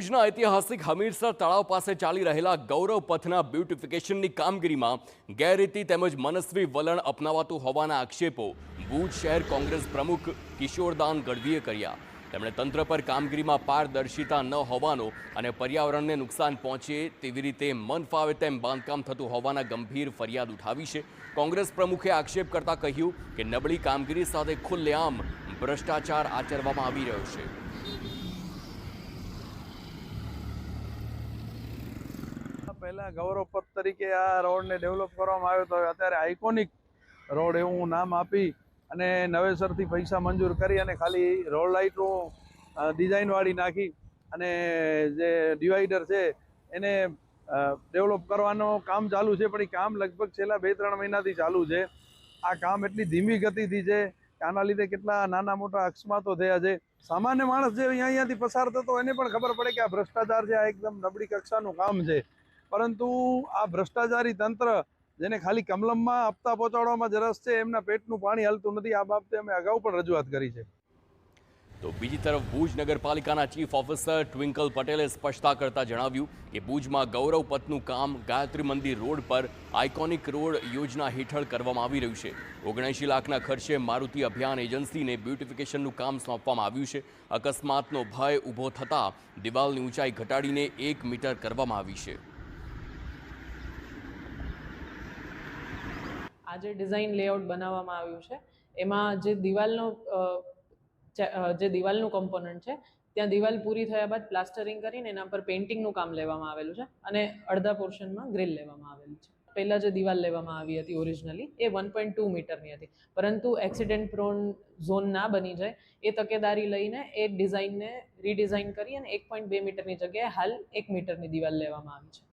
ભુજના ઐતિહાસિક હમીરસર તળાવ પાસે ચાલી રહેલા ગૌરવ પથના બ્યુટિફિકેશનની કામગીરીમાં ગેરરીતિ તેમજ મનસ્વી વલણ અપનાવાતું હોવાના આક્ષેપો ભુજ શહેર કોંગ્રેસ પ્રમુખ કિશોરદાન ગઢવીએ કર્યા। તેમણે તંત્ર પર કામગીરીમાં પારદર્શિતા ન હોવાનો અને પર્યાવરણને નુકસાન પહોંચે તેવી રીતે મન ફાવે તેમ બાંધકામ થતું હોવાના ગંભીર ફરિયાદ ઉઠાવી છે। કોંગ્રેસ પ્રમુખે આક્ષેપ કરતા કહ્યું કે નબળી કામગીરી સાથે ખુલ્લેઆમ ભ્રષ્ટાચાર આચરવામાં આવી રહ્યો છે। पहला गौरव पथ तरीके आ रोड ने डेवलप करवामां आव्यो तो अत्यारे आइकोनिक रोड एवं नाम आपी अने नवेसरथी पैसा मंजूर करी अने खाली रोड लाइटो डिजाइन वाળી नाखी अने जे डिवाइडर छे एने डेवलप करवानो काम चालू छे पण ई काम लगभग छेल्ला 2-3 महीनाथी चालू छे। आ काम एटली धीमी गतिथी छे के आना लीधे केटला नाना मोटा अकस्मातो थया छे। सामान्य माणस जे अहींयाथी पसार थतो एने पण खबर पड़े के आ भ्रष्टाचार छे, आ एकदम नबળી कक्षानुं काम छे। परंतु आ भ्रष्टाचारी तंत्र जेने खाली कमलममां हप्ता पहोंचाडवामां ज रस छे एमना पेटनुं पाणी हलतुं नथी। आ बाबते अमे अगाऊ पण रजूआत करी छे। तो बीजी तरफ भुज नगरपालिकाना चीफ ऑफिसर ट्विंकल पटेले स्पष्टता करता जणाव्युं के भुजमां गौरव पथनुं काम गायत्री मंदिर रोड पर आइकोनिक रोड योजना हेठळ करवामां आवी रह्युं छे। 79 लाखना खर्चे मारुति अभियान एजन्सीने ब्यूटिफिकेशननुं काम सोंपवामां आव्युं छे। अकस्मातनो भय ऊभो थता दिवालनी ऊंचाई घटाडीने 1 मीटर करवामां आवी छे। आज डिजाइन लेआउट बनाववामां आव्युं छे एमां जे दिवालनुं कम्पोनન્ટ छे त्यां दिवाल पूरी थया बाद प्लास्टरिंग करीने एना पर पेन्टिंगनुं काम लेवामां आवेलुं छे अने अर्धा पोर्शनमां ग्रिल लेवामां आवेली छे। पहला जे दिवाल लेवामां आवी हती ओरिजिनली ए 1.2 मीटरनी हती, परंतु एक्सिडेंट प्रोन झोन ना बनी जाय ए तकेदारी लईने ए डिजाइनने रिडिजाइन करी अने 1.2 मीटरनी जग्याए हाल 1 मीटरनी दिवाल लेवामां आवी छे।